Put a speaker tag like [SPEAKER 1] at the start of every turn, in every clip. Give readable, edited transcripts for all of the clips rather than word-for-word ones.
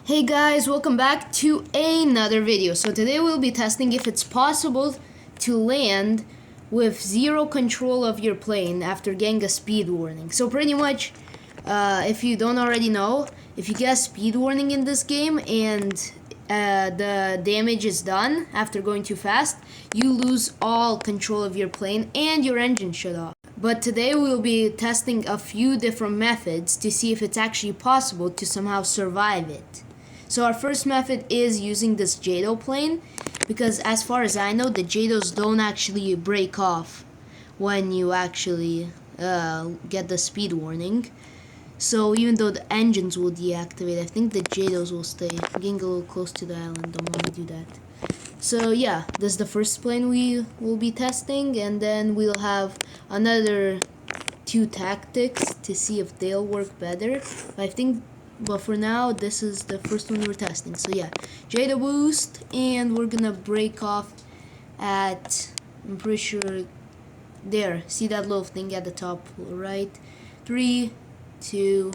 [SPEAKER 1] Hey guys, welcome back to another video. So today we'll be testing if it's possible to land with zero control of your plane after getting a speed warning. So pretty much, if you don't already know, if you get a speed warning in this game and the damage is done after going too fast, you lose all control of your plane and your engine shut off. But today we'll be testing a few different methods to see if it's actually possible to somehow survive it. So our first method is using this JADO plane, because as far as I know, the JADOs don't actually break off when you actually get the speed warning. So even though the engines will deactivate, I think the JADOs will stay. I'm getting a little close to the island, don't want to do that. So yeah, this is the first plane we will be testing, and then we'll have another two tactics to see if they'll work better. But for now, this is the first one we're testing. So yeah, JADO boost, and we're gonna break off at, I'm pretty sure, there. See that little thing at the top right? 3, 2,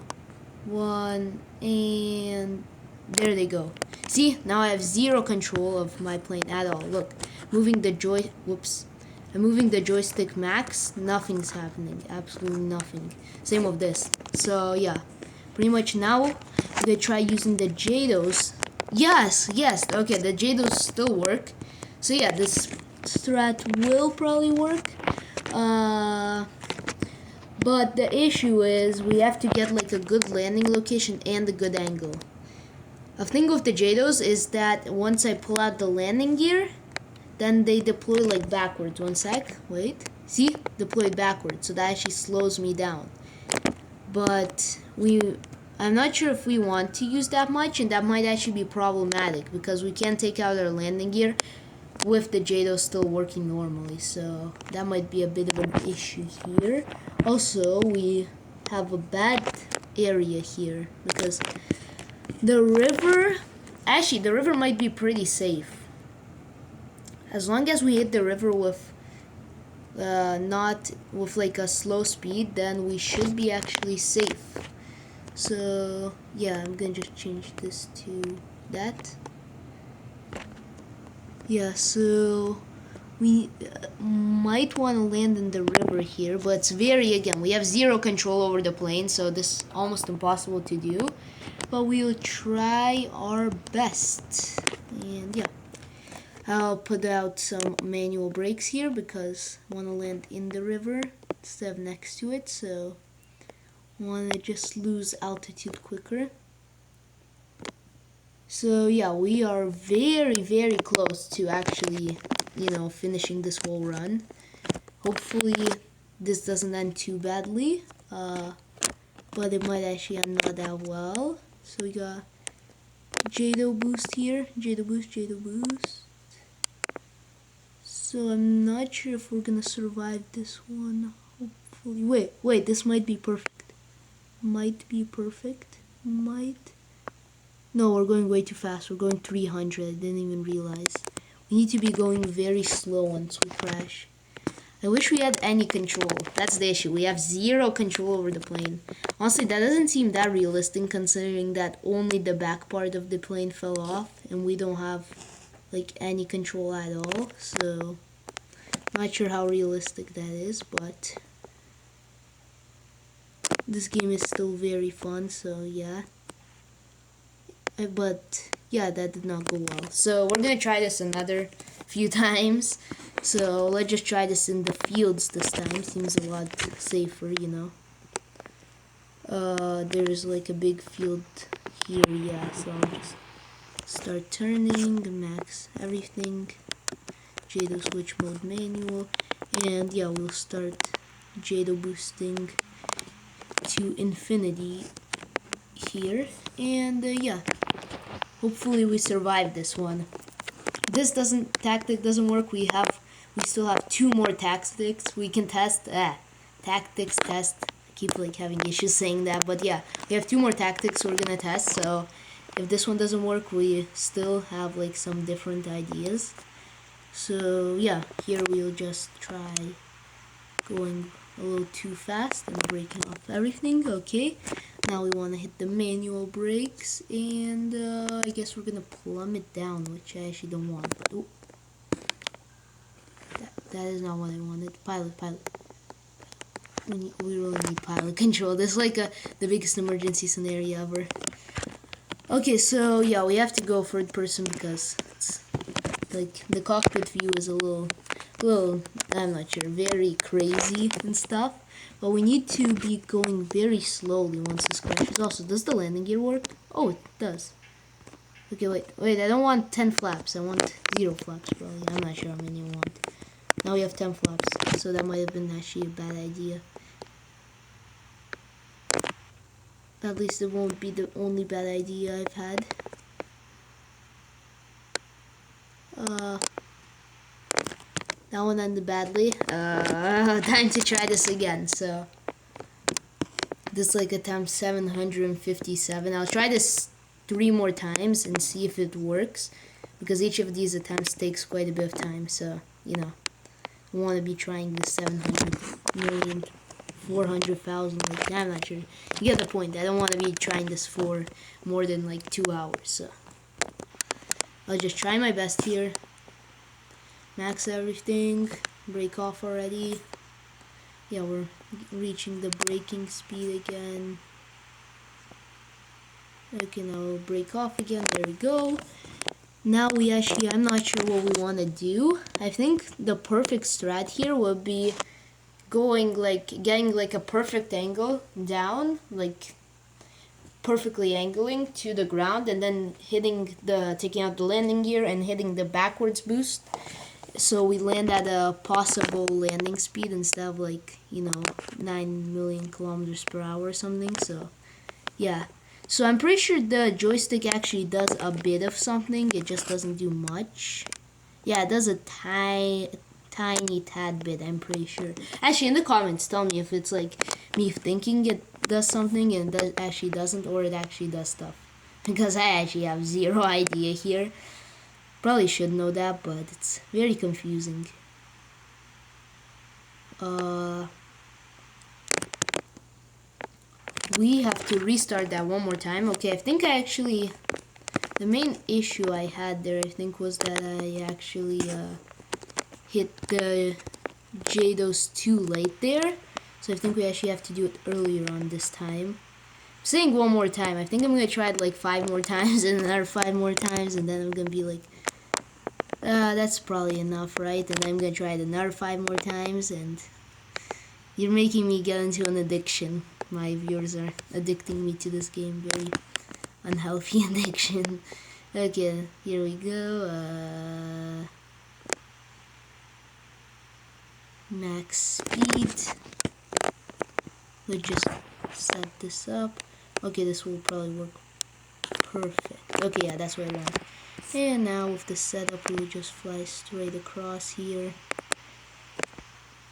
[SPEAKER 1] 1, and there they go. See, now I have zero control of my plane at all. Look, moving the I'm moving the joystick max, nothing's happening, absolutely nothing. Same with this. So yeah, pretty much now I'm gonna try using the JADOs. Yes, okay, the JADOs still work. So yeah, this strat will probably work. But the issue is we have to get like a good landing location and a good angle. The thing with the JADOs is that once I pull out the landing gear, then they deploy like backwards. One sec, wait. See? Deploy backwards, so that actually slows me down. But I'm not sure if we want to use that much, and that might actually be problematic because we can't take out our landing gear with the JADO still working normally, so that might be a bit of an issue here. Also, we have a bad area here because the river might be pretty safe. As long as we hit the river with not with like a slow speed, then we should be actually safe. So yeah, I'm gonna just change this to that. Yeah, so we might want to land in the river here, but it's again, we have zero control over the plane, so this is almost impossible to do, but we'll try our best. And yeah, I'll put out some manual brakes here because I want to land in the river instead of next to it, so I want to just lose altitude quicker. So yeah, we are very close to actually, finishing this whole run. Hopefully this doesn't end too badly, but it might actually end not that well. So we got JADO boost here, JADO boost. So I'm not sure if we're gonna survive this one. Hopefully, wait, this might be perfect. No, we're going way too fast. We're going 300. I didn't even realize. We need to be going very slow once we crash. I wish we had any control. That's the issue. We have zero control over the plane. Honestly, that doesn't seem that realistic considering that only the back part of the plane fell off and we don't have like any control at all. So, not sure how realistic that is, but this game is still very fun, so yeah. But yeah, that did not go well. So we're gonna try this another few times. So let's just try this in the fields this time. Seems a lot safer, There's like a big field here, yeah. So I'll just start turning, max everything, JADO switch mode manual, and yeah, we'll start JADO boosting to infinity here, and yeah, hopefully we survive this one. This tactic doesn't work. We still have two more tactics we can test. Tactics test. I keep like having issues saying that, but yeah, we have two more tactics we're gonna test. So if this one doesn't work, we still have like some different ideas. So yeah, here we'll just try going a little too fast and breaking off everything. Okay, now we want to hit the manual brakes, and I guess we're gonna plummet down, which I actually don't want. But ooh, that is not what I wanted. Pilot. We really need pilot control. This is like the biggest emergency scenario ever. Okay, so yeah, we have to go third person because it's like the cockpit view is a little, I'm not sure, very crazy and stuff. But we need to be going very slowly once this crashes. Also, does the landing gear work? Oh, it does. Okay, wait, I don't want 10 flaps. I want 0 flaps, probably. I'm not sure how many I want. Now we have 10 flaps, so that might have been actually a bad idea. At least it won't be the only bad idea I've had. That one ended badly. Time to try this again. So this is like attempt 757. I'll try this 3 more times and see if it works, because each of these attempts takes quite a bit of time. So you know, I want to be trying this 700,400,000. Like, I'm not sure. You get the point. I don't want to be trying this for more than like 2 hours. So I'll just try my best here. Max everything. Brake off already. Yeah, we're reaching the braking speed again. Okay, now we'll brake off again. There we go. Now we actually, I'm not sure what we want to do. I think the perfect strat here would be going like, getting like a perfect angle down, like perfectly angling to the ground, and then taking out the landing gear and hitting the backwards boost. So we land at a possible landing speed instead of like, 9 million kilometers per hour or something. So yeah. So I'm pretty sure the joystick actually does a bit of something. It just doesn't do much. Yeah, it does a tiny tad bit, I'm pretty sure. Actually, in the comments, tell me if it's like me thinking it does something and it actually doesn't, or it actually does stuff. Because I actually have 0 idea here. Probably should know that, but it's very confusing. We have to restart that one more time. Okay, I think the main issue I had there, I think, was that I actually hit the JDOS too late there. So I think we actually have to do it earlier on this time. I'm saying one more time. I think I'm going to try it like 5 more times and another 5 more times, and then I'm going to be like, that's probably enough, right? And then I'm going to try it another 5 more times, and you're making me get into an addiction. My viewers are addicting me to this game. Very unhealthy addiction. Okay, here we go. Max speed. Let's just set this up. Okay, this will probably work perfect. Okay, yeah, that's what I want. And now with the setup, we will just fly straight across here.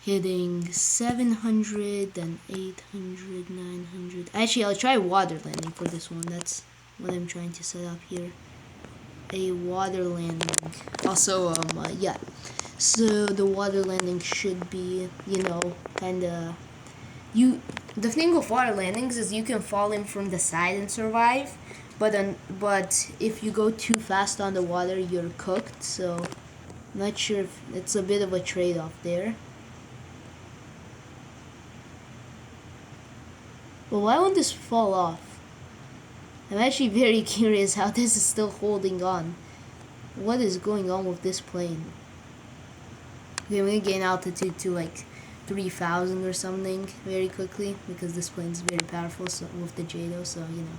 [SPEAKER 1] Hitting 700, then 800, 900. Actually, I'll try water landing for this one. That's what I'm trying to set up here. A water landing. Also, yeah. So the water landing should be, kinda. The thing with water landings is you can fall in from the side and survive, but if you go too fast on the water, you're cooked. So, I'm not sure if it's a bit of a trade-off there. But why won't this fall off? I'm actually very curious how this is still holding on. What is going on with this plane? Okay, I'm gonna gain altitude to like 3,000 or something very quickly, because this plane's very powerful, so with the JDO, so I'm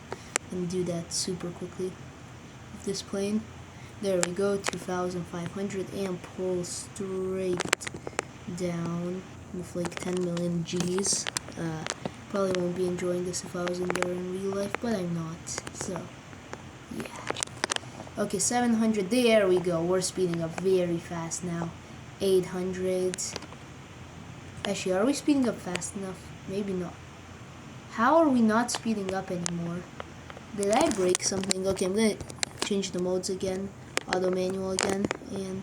[SPEAKER 1] gonna do that super quickly with this plane. There we go, 2,500, and pull straight down with like 10 million G's. Probably won't be enjoying this if I was in there in real life, but I'm not, so yeah. Okay, 700, there we go. We're speeding up very fast now. 800. Actually, are we speeding up fast enough? Maybe not. How are we not speeding up anymore? Did I break something? Okay, I'm gonna change the modes again. Auto manual again, and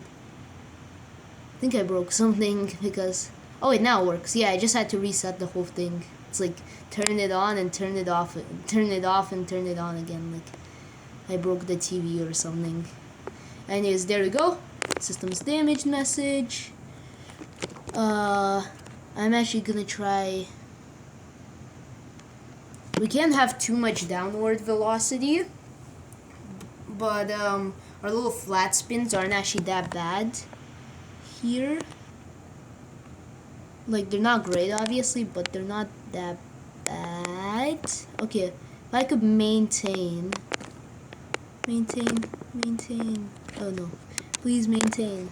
[SPEAKER 1] I think I broke something because Oh, it now works. Yeah, I just had to reset the whole thing. It's like turn it on and turn it off, turn it off and turn it on again. Like I broke the TV or something. Anyways, there we go. System's damaged message. I'm actually gonna try. We can't have too much downward velocity, but our little flat spins aren't actually that bad here. Like, they're not great, obviously, but they're not that bad. Okay, if I could maintain. Oh no, please maintain.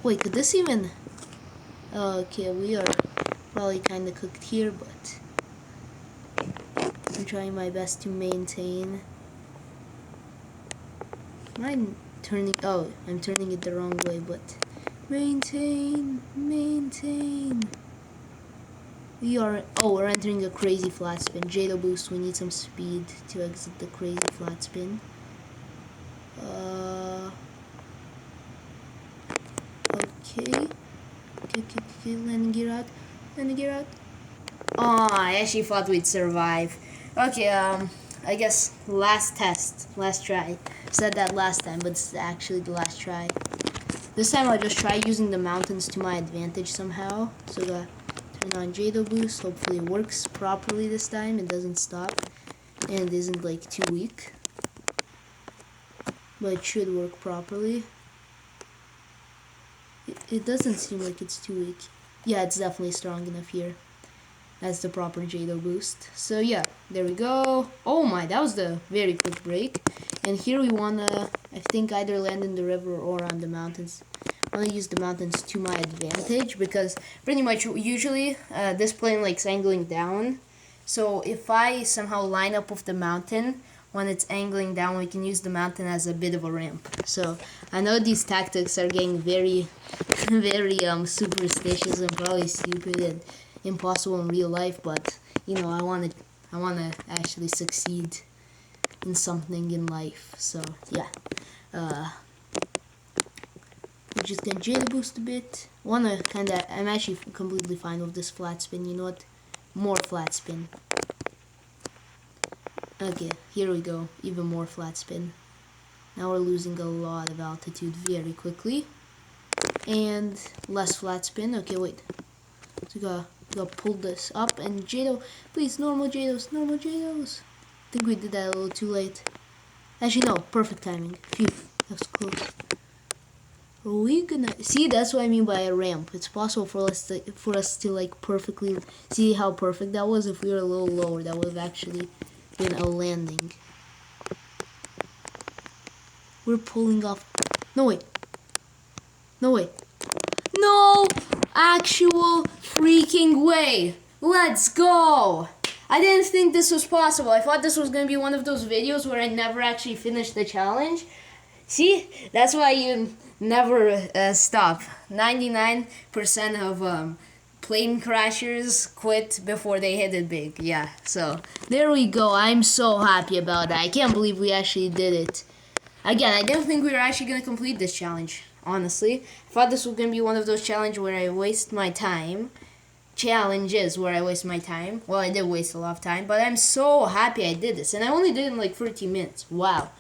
[SPEAKER 1] Wait, could this even? Okay, we are probably kind of cooked here, but I'm trying my best to maintain. Am I turning? Oh, I'm turning it the wrong way, but maintain. We are. Oh, we're entering a crazy flat spin. Jado boost. We need some speed to exit the crazy flat spin. Okay. Landing gear out. Oh, I actually thought we'd survive. Okay, I guess last try. Said that last time, but it's actually the last try. This time I'll just try using the mountains to my advantage somehow. So turn on Jado boost. Hopefully it works properly this time. It doesn't stop, and it isn't like too weak. But it should work properly. It doesn't seem like it's too weak. Yeah, it's definitely strong enough here. That's the proper Jado boost. So yeah, there we go. Oh my, that was the very quick break. And here we wanna, I think, either land in the river or on the mountains. I wanna use the mountains to my advantage because pretty much usually this plane likes angling down. So if I somehow line up with the mountain when it's angling down, we can use the mountain as a bit of a ramp. So I know these tactics are getting very, very superstitious and probably stupid and impossible in real life, but you know, I want to actually succeed in something in life. So yeah, we're just gonna Jada boost a bit. I'm actually completely fine with this flat spin. You know what? More flat spin. Okay, here we go. Even more flat spin. Now we're losing a lot of altitude very quickly. And less flat spin. Okay, wait. So gotta pull this up. And Jado, please, normal Jados. I think we did that a little too late. Actually, no, perfect timing. Phew, that was close. Are we gonna see? That's what I mean by a ramp. It's possible for us to like perfectly see how perfect that was. If we were a little lower, that would have actually been a landing. We're pulling off. No way. No actual freaking way. Let's go. I didn't think this was possible. I thought this was going to be one of those videos where I never actually finished the challenge. See, that's why you never stop. 99% of plane crashers quit before they hit it big. Yeah, so there we go. I'm so happy about that. I can't believe we actually did it. Again, I didn't think we were actually going to complete this challenge, honestly. I thought this was going to be one of those challenges where I waste my time. Challenges where I waste my time. Well, I did waste a lot of time, but I'm so happy I did this. And I only did it in like 30 minutes. Wow.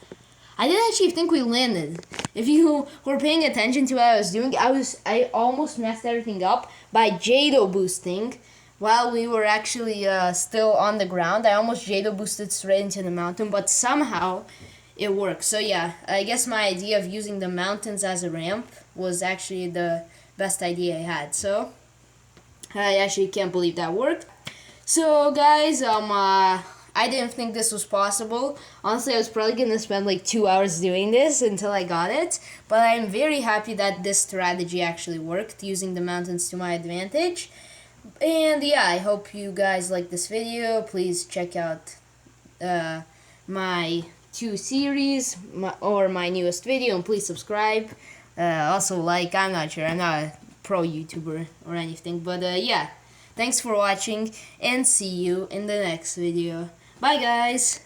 [SPEAKER 1] I didn't actually think we landed. If you were paying attention to what I was doing, I almost messed everything up by Jado boosting while we were actually still on the ground. I almost Jado boosted straight into the mountain, but somehow it worked. So yeah, I guess my idea of using the mountains as a ramp was actually the best idea I had. So I actually can't believe that worked. So guys, I didn't think this was possible. Honestly, I was probably gonna spend like 2 hours doing this until I got it. But I'm very happy that this strategy actually worked, using the mountains to my advantage. And yeah, I hope you guys like this video. Please check out my 2 series or my newest video, and please subscribe. Also like, I'm not sure, I'm not a pro YouTuber or anything, but yeah, thanks for watching and see you in the next video. Bye guys!